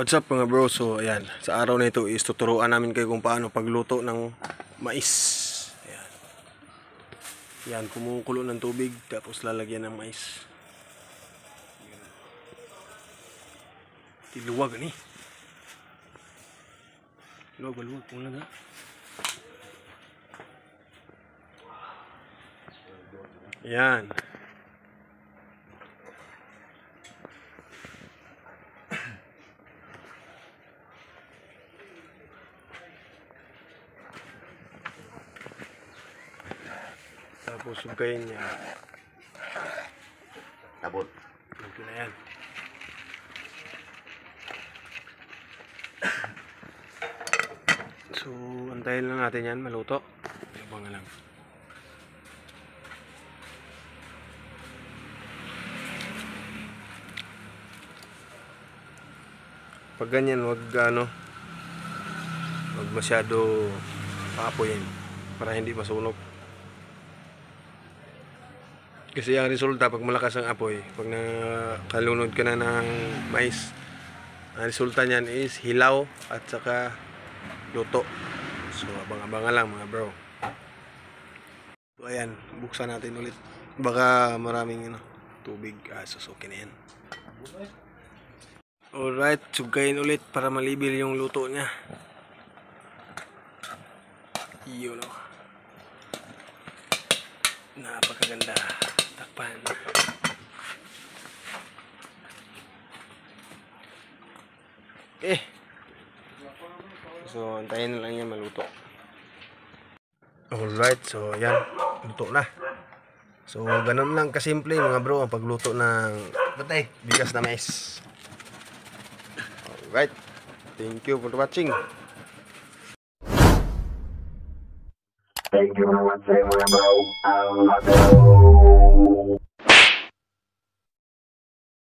What's up mga bro? So ayan, sa araw na ito is tuturuan namin kayo kung paano pagluto ng mais. Ayan. Yan, kumukulo ng tubig tapos lalagyan ng mais. Tiluwag ni. Luwag kung na. Yan. Tapos sugayin niya. Tabot. Ito na yan. So, antayin lang natin yan maluto. Abang lang. Pag ganyan, wag masyado paapoyin para hindi masunog. Kasi ang resulta pag malakas ang apoy, pag nakalunod ka na ng mais, ang resulta niyan is hilaw at saka luto. So abang-abangan lang mga bro. So ayan, buksan natin ulit. Baka maraming tubig, susukin na yan. Alright, sugayin ulit para malibil yung luto niya. Yun o. Napakaganda. Takpan. So antayin na lang yan maluto. Alright, so yan, luto na. So ganun lang kasimple mga bro ang pagluto ng bigas na mais. Alright, thank you for watching. Thank you for watching, bro. I love you.